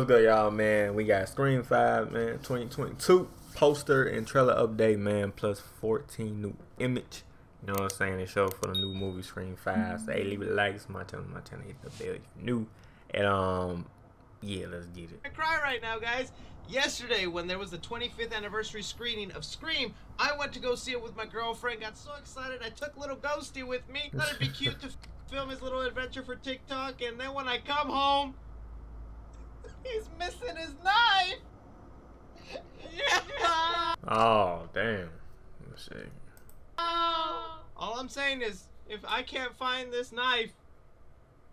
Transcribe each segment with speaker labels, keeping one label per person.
Speaker 1: What's good, y'all, man? We got Scream 5, man, 2022 poster and trailer update, man, plus 14 new image. You know what I'm saying? They show for the new movie Scream 5. So, hey, leave it a like, my channel, hit the bell if you're new. And, yeah, let's get it.
Speaker 2: I cry right now, guys. Yesterday, when there was the 25th anniversary screening of Scream, I went to go see it with my girlfriend. Got so excited, I took little Ghosty with me. Thought it'd be cute to film his little adventure for TikTok. And then when I come home, he's missing his knife. Yeah.
Speaker 1: Oh, damn. Let's see.
Speaker 2: All I'm saying is, if I can't find this knife,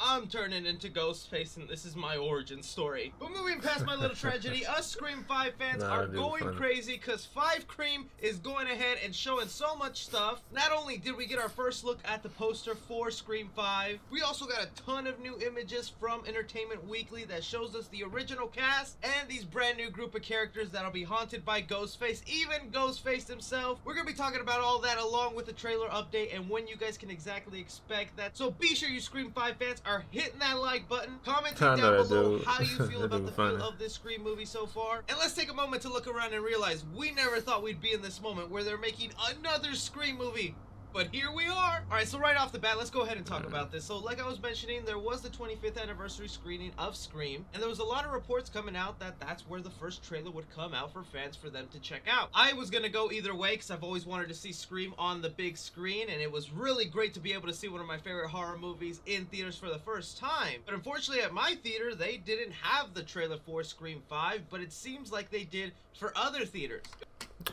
Speaker 2: I'm turning into Ghostface, and this is my origin story. But moving past my little tragedy, us Scream 5 fans are going crazy because 5 Cream is going ahead and showing so much stuff. Not only did we get our first look at the poster for Scream 5, we also got a ton of new images from Entertainment Weekly that shows us the original cast and these brand new group of characters that'll be haunted by Ghostface, even Ghostface himself. We're going to be talking about all that along with the trailer update and when you guys can exactly expect that. So be sure you Scream 5 fans are hitting that like button, commenting down below how you feel about the feel of this Scream movie so far. And let's take a moment to look around and realize we never thought we'd be in this moment where they're making another Scream movie. But here we are. Alright, so right off the bat, let's go ahead and talk about this. So like I was mentioning, there was the 25th anniversary screening of Scream, and there was a lot of reports coming out that that's where the first trailer would come out for fans for them to check out. I was gonna go either way because I've always wanted to see Scream on the big screen, and it was really great to be able to see one of my favorite horror movies in theaters for the first time. But unfortunately at my theater, they didn't have the trailer for Scream 5, but it seems like they did for other theaters.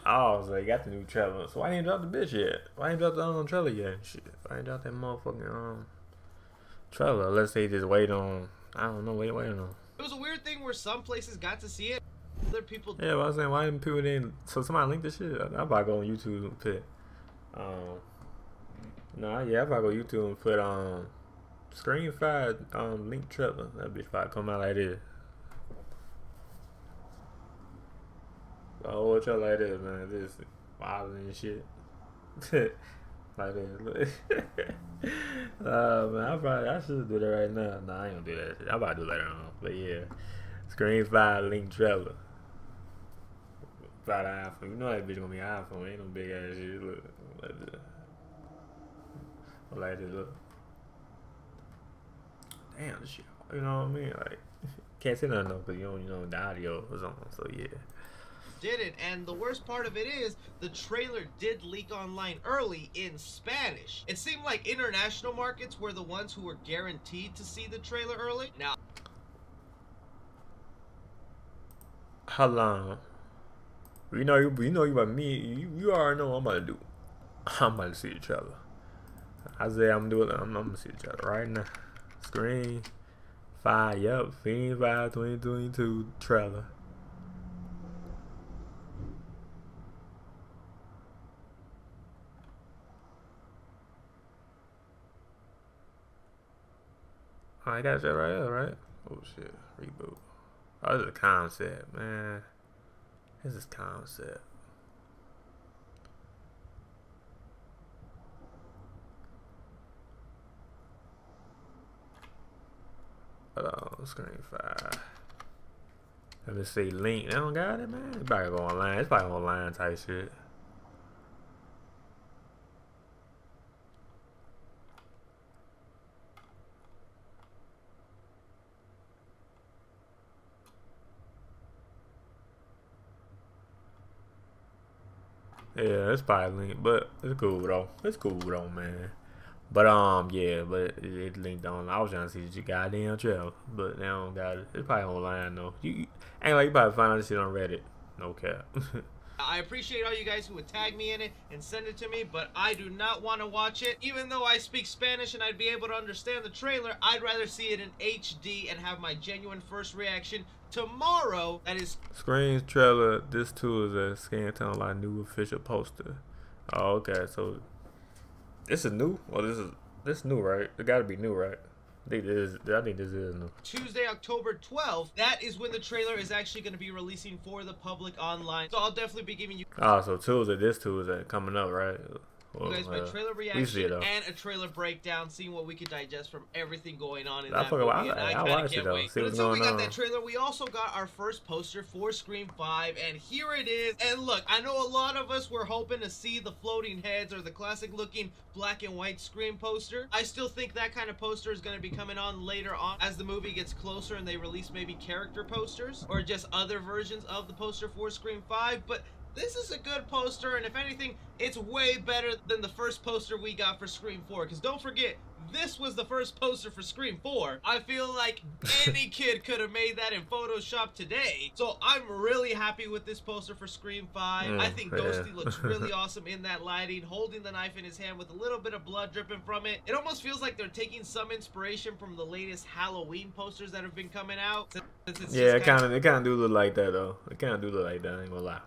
Speaker 1: Oh, so they got the new trailer. So why didn't drop the bitch yet? Why didn't drop the trailer yet? Shit. Why didn't drop that motherfucking trailer? Unless they just wait on, I don't know, wait on.
Speaker 2: It was a weird thing where some places got to see it, other people.
Speaker 1: Yeah, but I was saying, why didn't people didn't? So somebody linked this shit. I probably go on YouTube and put, I probably go YouTube and put Scream 5 link trailer. That bitch probably come out like this. Oh, trailer like this, man. This wild and shit. Like this. Man, I should do that right now. Nah, I ain't gonna do that shit. I'm about to do it later on. But yeah, Scream 5 link trailer. About an iPhone. You know that bitch gonna be an iPhone. Ain't no big ass shit. Look. Like this. Look. Damn, this shit. You know what I mean? Like, can't say nothing though, because you don't know the audio was on. So yeah.
Speaker 2: Did it, and the worst part of it is the trailer did leak online early in Spanish. It seemed like international markets were the ones who were guaranteed to see the trailer early. Now,
Speaker 1: how long? You know about me. You already know what I'm about to do. I'm about to see the trailer. I say I'm gonna see the trailer right now. Scream 5, yep, Scream 5 2022 trailer. I got that right here, right? Oh shit, reboot. Oh, this is a concept, man. This is concept. Hold on, Scream 5. Let me see, link. They don't got it, man. It's probably go online. It's probably online type shit. Yeah, it's probably linked, but it's cool though. It's cool though, man. But yeah, but it linked on. I was trying to see the goddamn trailer, but they don't got it. It's probably online though. Anyway, you probably find out this shit on Reddit. No cap.
Speaker 2: I appreciate all you guys who would tag me in it and send it to me, but I do not want to watch it. Even though I speak Spanish and I'd be able to understand the trailer, I'd rather see it in HD and have my genuine first reaction tomorrow. That is
Speaker 1: Scream's trailer. This too is a scan town like new official poster. Oh, okay, so this is new. Well, this new, right? It got to be new, right? I think this is new.
Speaker 2: Tuesday, October 12th. That is when the trailer is actually going to be releasing for the public online. So I'll definitely be giving you.
Speaker 1: Oh, so Tuesday, this Tuesday coming up, right?
Speaker 2: You guys, my trailer reaction and a trailer breakdown, seeing what we could digest from everything going on in that movie. I kind of can't wait. But until we got that trailer, we also got our first poster for Scream 5, and here it is. And look, I know a lot of us were hoping to see the floating heads or the classic-looking black and white Scream poster. I still think that kind of poster is going to be coming on later on as the movie gets closer and they release maybe character posters or just other versions of the poster for Scream 5, but this is a good poster, and if anything, it's way better than the first poster we got for Scream 4, because don't forget, this was the first poster for Scream 4. I feel like any kid could have made that in Photoshop today. So I'm really happy with this poster for Scream 5. I think Ghosty looks really awesome in that lighting, holding the knife in his hand with a little bit of blood dripping from it. It almost feels like they're taking some inspiration from the latest Halloween posters that have been coming out.
Speaker 1: Yeah, it kind of do look like that, though. It kind of do look like that, I ain't gonna lie.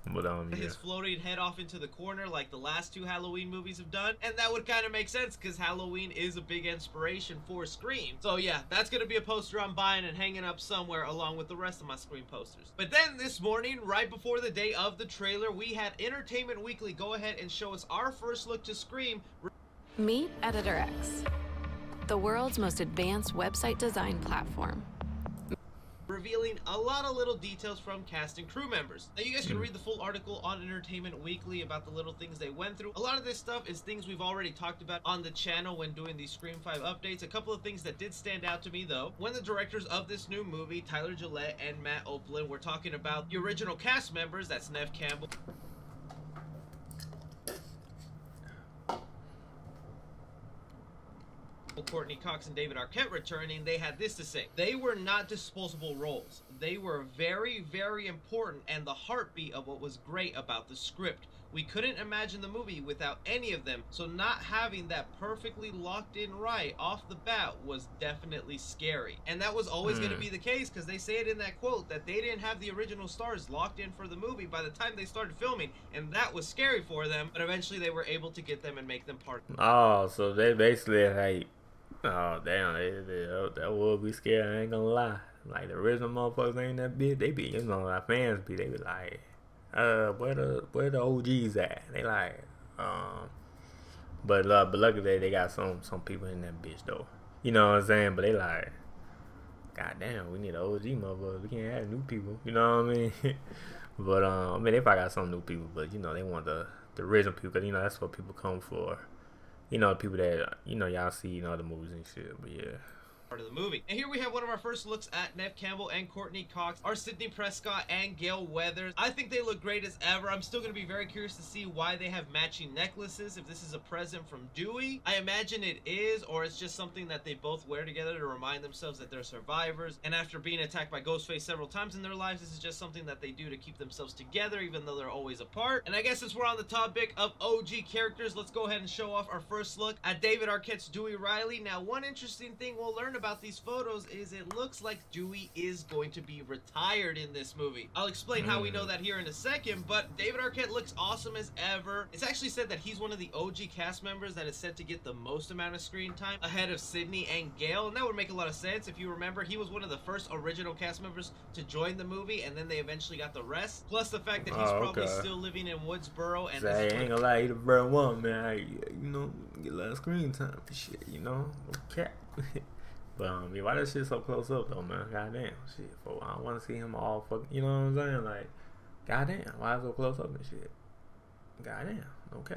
Speaker 1: But,
Speaker 2: his floating head off into the corner like the last two Halloween movies have done, and that would kind of make sense because Halloween is a big inspiration for Scream. So yeah, that's gonna be a poster I'm buying and hanging up somewhere along with the rest of my Scream posters. But then this morning, right before the day of the trailer, we had Entertainment Weekly go ahead and show us our first look to Scream.
Speaker 3: Meet Editor X, the world's most advanced website design platform,
Speaker 2: revealing a lot of little details from cast and crew members. Now you guys can read the full article on Entertainment Weekly about the little things they went through. A lot of this stuff is things we've already talked about on the channel when doing these Scream 5 updates. A couple of things that did stand out to me though, when the directors of this new movie, Tyler Gillette and Matt Oplin, were talking about the original cast members, that's Neve Campbell, Courtney Cox and David Arquette returning, they had this to say: they were not disposable roles. They were very, very important and the heartbeat of what was great about the script. We couldn't imagine the movie without any of them, so not having that perfectly locked in right off the bat was definitely scary. And that was always going to be the case, because they say it in that quote that they didn't have the original stars locked in for the movie by the time they started filming, and that was scary for them, but eventually they were able to get them and make them part.
Speaker 1: Oh, so they basically like, oh damn, that would be scary, I ain't gonna lie. Like the original motherfuckers ain't that big, they be, you know, our fans be, they be like, where the OGs at? They like, but luckily they got some people in that bitch though. You know what I'm saying? But they like, god damn, we need an OG motherfucker. We can't have new people. You know what I mean? But I mean, they probably got some new people, but you know, they want the original people, cause you know that's what people come for. You know, people that, you know, y'all see in other movies and shit. But yeah,
Speaker 2: part of the movie. And here we have one of our first looks at Neve Campbell and Courtney Cox, our Sydney Prescott and Gail Weathers. I think they look great as ever. I'm still going to be very curious to see why they have matching necklaces, if this is a present from Dewey. I imagine it is, or it's just something that they both wear together to remind themselves that they're survivors. And after being attacked by Ghostface several times in their lives, this is just something that they do to keep themselves together, even though they're always apart. And I guess since we're on the topic of OG characters, let's go ahead and show off our first look at David Arquette's Dewey Riley. Now, one interesting thing we'll learn about these photos is it looks like Dewey is going to be retired in this movie. I'll explain how we know that here in a second, but David Arquette looks awesome as ever. It's actually said that he's one of the OG cast members that is set to get the most amount of screen time ahead of Sydney and Gail, and that would make a lot of sense. If you remember, he was one of the first original cast members to join the movie, and then they eventually got the rest. Plus the fact that he's probably still living in Woodsboro, and
Speaker 1: I ain't gonna lie, he the bro one, man. You know, get a lot of screen time for shit, you know? Okay. But why that shit so close up though, man? Goddamn, shit. For I don't want to see him all fucking. You know what I'm saying? Like, goddamn, why is it so close up and shit? Goddamn, okay.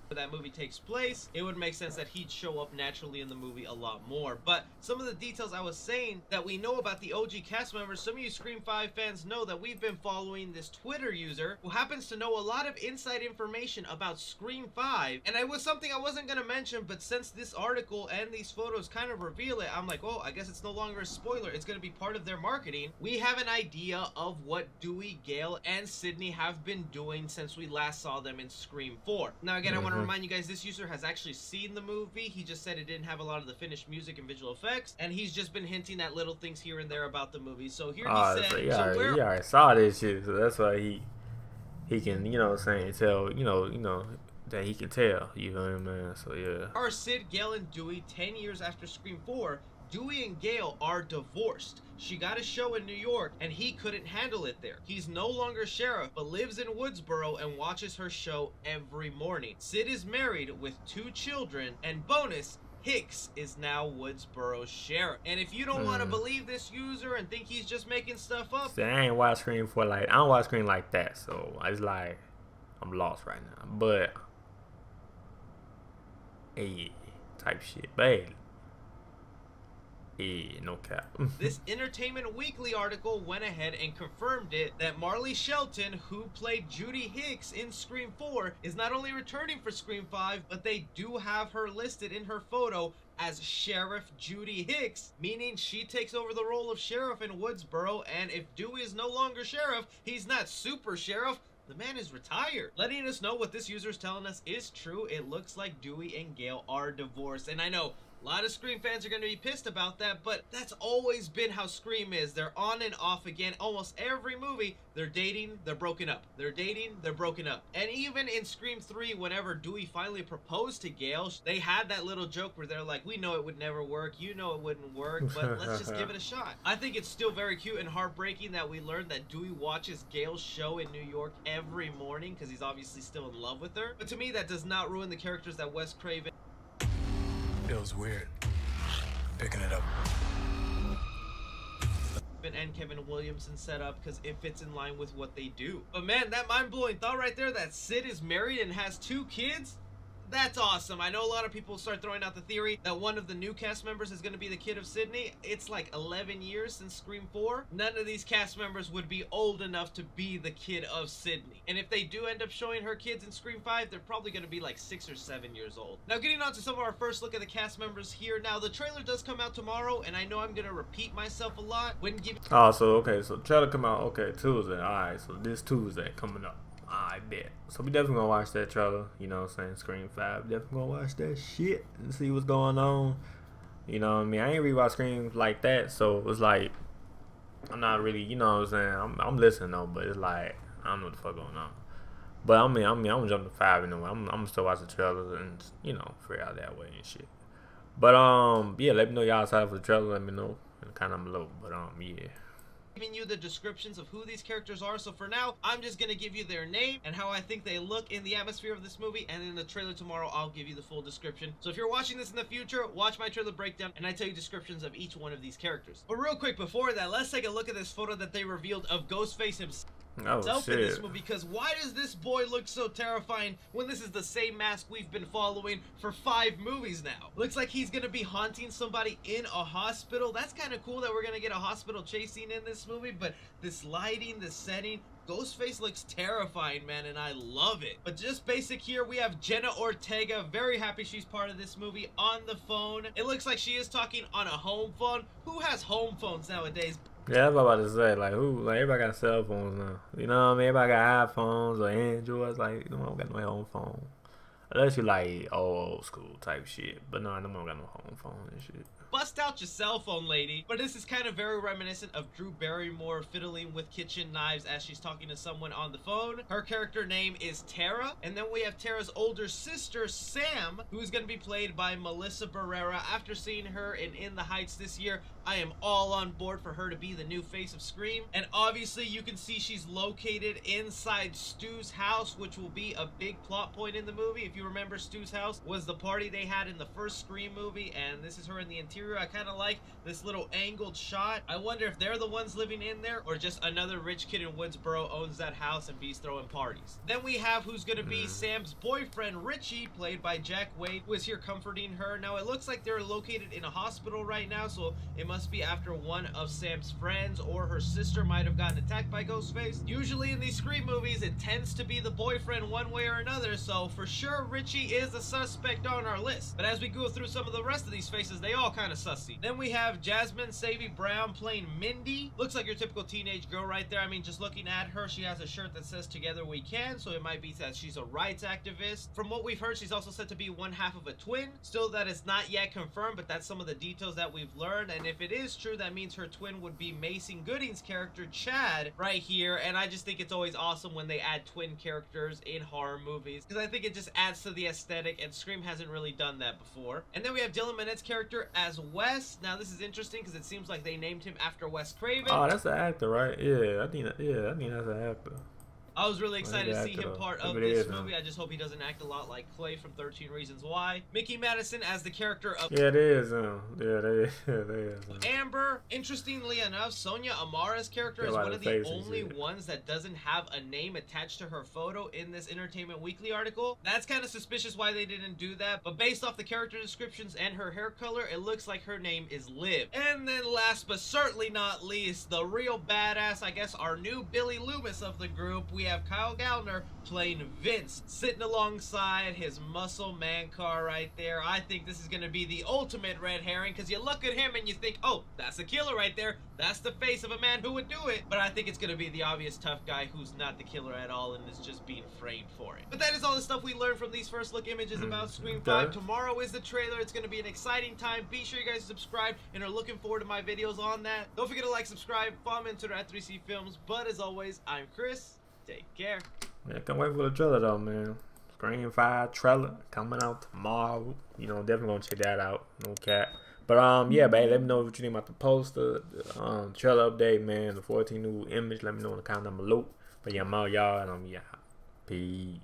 Speaker 2: That movie takes place, it would make sense that he'd show up naturally in the movie a lot more. But some of the details I was saying that we know about the OG cast members, some of you Scream 5 fans know that we've been following this Twitter user who happens to know a lot of inside information about Scream 5, and it was something I wasn't going to mention, but since this article and these photos kind of reveal it, I'm like, oh, I guess it's no longer a spoiler, it's going to be part of their marketing. We have an idea of what Dewey, Gail, and Sydney have been doing since we last saw them in Scream 4. Now again, I want to remind you guys, this user has actually seen the movie. He just said it didn't have a lot of the finished music and visual effects, and he's just been hinting at little things here and there about the movie. So here he said,
Speaker 1: so he already saw this shit, so that's why he can, you know what I'm saying, tell, you know that he can tell, you know what I mean? So yeah.
Speaker 2: Are Sid, Gail, and Dewey 10 years after Scream 4? Dewey and Gale are divorced. She got a show in New York and he couldn't handle it there. He's no longer sheriff but lives in Woodsboro and watches her show every morning. Sid is married with 2 children, and bonus, Hicks is now Woodsboro's sheriff. And if you don't want to believe this user and think he's just making stuff up,
Speaker 1: see, I ain't watch Scream for like, I don't watch Scream like that, so I just like, I'm lost right now. But hey, type shit, but hey, no cap.
Speaker 2: This Entertainment Weekly article went ahead and confirmed it that Marley Shelton, who played Judy Hicks in Scream 4, is not only returning for Scream 5, but they do have her listed in her photo as Sheriff Judy Hicks, meaning she takes over the role of sheriff in Woodsboro, and if Dewey is no longer sheriff, he's not super sheriff. The man is retired. Letting us know what this user is telling us is true. It looks like Dewey and Gale are divorced. And I know a lot of Scream fans are going to be pissed about that, but that's always been how Scream is. They're on and off again. Almost every movie, they're dating, they're broken up. They're dating, they're broken up. And even in Scream 3, whenever Dewey finally proposed to Gale, they had that little joke where they're like, we know it would never work, you know it wouldn't work, but let's just give it a shot. I think it's still very cute and heartbreaking that we learned that Dewey watches Gale's show in New York every morning because he's obviously still in love with her. But to me, that does not ruin the characters that Wes Craven
Speaker 4: feels weird picking it up.
Speaker 2: And Kevin Williamson set up because it fits in line with what they do. But man, that mind-blowing thought right there that Sid is married and has 2 kids, that's awesome. I know a lot of people start throwing out the theory that one of the new cast members is going to be the kid of Sydney. It's like 11 years since Scream 4. None of these cast members would be old enough to be the kid of Sydney. And if they do end up showing her kids in Scream 5, they're probably going to be like 6 or 7 years old. Now getting on to some of our first look at the cast members here. Now the trailer does come out tomorrow, and I know I'm going to repeat myself a lot when giving...
Speaker 1: Oh, so okay, so trailer come out, okay, Tuesday. Alright, so this Tuesday coming up. I bet. So we definitely gonna watch that trailer, you know what I'm saying, Scream 5. Definitely gonna watch that shit and see what's going on. You know what I mean? I ain't really watch Scream like that, so it's like, I'm not really, you know what I'm saying? I'm listening though, but it's like, I don't know what the fuck going on. But I'm gonna jump to 5 anyway. I'm gonna still watch the trailer and, you know, figure out that way and shit. But, yeah, let me know y'all excited for the trailer. Let me know in the comment below. But, yeah.
Speaker 2: Giving you the descriptions of who these characters are. So for now, I'm just gonna give you their name and how I think they look in the atmosphere of this movie, and in the trailer tomorrow I'll give you the full description. So if you're watching this in the future, watch my trailer breakdown and I tell you descriptions of each one of these characters. But real quick before that, let's take a look at this photo that they revealed of Ghostface himself. In this movie, because why does this boy look so terrifying when this is the same mask we've been following for 5 movies now? Looks like he's gonna be haunting somebody in a hospital. That's kind of cool that we're gonna get a hospital chase scene in this movie, but this lighting, this setting, Ghostface looks terrifying, man, and I love it. But just basic here, we have Jenna Ortega. Very happy she's part of this movie on the phone. It looks like she is talking on a home phone. Who has home phones nowadays?
Speaker 1: Yeah, that's what I'm about to say. Like, who? Like, everybody got cell phones now. You know what I mean? Everybody got iPhones or Androids. Like, no one got no home phone. Unless you like old school type shit. But no, no one got no home phone and shit.
Speaker 2: Bust out your cell phone, lady. But this is kind of very reminiscent of Drew Barrymore fiddling with kitchen knives as she's talking to someone on the phone. Her character name is Tara. And then we have Tara's older sister, Sam, who's going to be played by Melissa Barrera. After seeing her in the Heights this year, I am all on board for her to be the new face of Scream. And obviously, you can see she's located inside Stu's house, which will be a big plot point in the movie. If you remember, Stu's house was the party they had in the first Scream movie, and this is her in the interior. I kind of like this little angled shot. I wonder if they're the ones living in there or just another rich kid in Woodsboro owns that house and be's throwing parties. Then we have who's going to be Sam's boyfriend, Richie, played by Jack Wade, who is here comforting her. Now, it looks like they're located in a hospital right now, so it must be after one of Sam's friends or her sister might have gotten attacked by Ghostface. Usually in these Scream movies, it tends to be the boyfriend one way or another, so for sure Richie is a suspect on our list. But as we go through some of the rest of these faces, they all kind of sussy. Then we have Jasmine Savy Brown playing Mindy. Looks like your typical teenage girl right there. I mean, just looking at her, she has a shirt that says "Together We Can," so it might be that she's a rights activist. From what we've heard, she's also said to be one half of a twin. Still, that is not yet confirmed, but that's some of the details that we've learned. And if it is true, that means her twin would be Mason Gooding's character, Chad, right here. And I just think it's always awesome when they add twin characters in horror movies, because I think it just adds to the aesthetic, and Scream hasn't really done that before. And then we have Dylan Minette's character as Wes. Now this is interesting because it seems like they named him after Wes Craven.
Speaker 1: Oh, that's the actor, right? Yeah, I think that's the actor.
Speaker 2: I was really excited to see him part of this movie. I just hope he doesn't act a lot like Clay from 13 Reasons Why. Mickey Madison as the character of...
Speaker 1: Yeah, it is. Yeah, it is.
Speaker 2: Amber. Interestingly enough, Sonia Amara's character is one of the only ones that doesn't have a name attached to her photo in this Entertainment Weekly article. That's kind of suspicious why they didn't do that, but based off the character descriptions and her hair color, it looks like her name is Liv. And then last but certainly not least, the real badass, I guess our new Billy Loomis of the group, we have Kyle Gallner playing Vince, sitting alongside his muscle man car right there. I think this is going to be the ultimate red herring, because you look at him and you think, oh, that's a killer right there. That's the face of a man who would do it. But I think it's going to be the obvious tough guy who's not the killer at all and is just being framed for it. But that is all the stuff we learned from these first look images about Scream 5. Tomorrow is the trailer. It's going to be an exciting time. Be sure you guys subscribe and are looking forward to my videos on that. Don't forget to like, subscribe, follow me on Twitter at 3C Films. But as always, I'm Chris. Take care.
Speaker 1: Yeah, can't wait for the trailer though, man. Scream 5 trailer coming out tomorrow. You know, definitely gonna check that out. No cap. But yeah, babe, let me know what you think about the poster, the trailer update, man. The 14 new image. Let me know in the comment down below. But yeah, I'm out, y'all, and I'm yeah. Peace.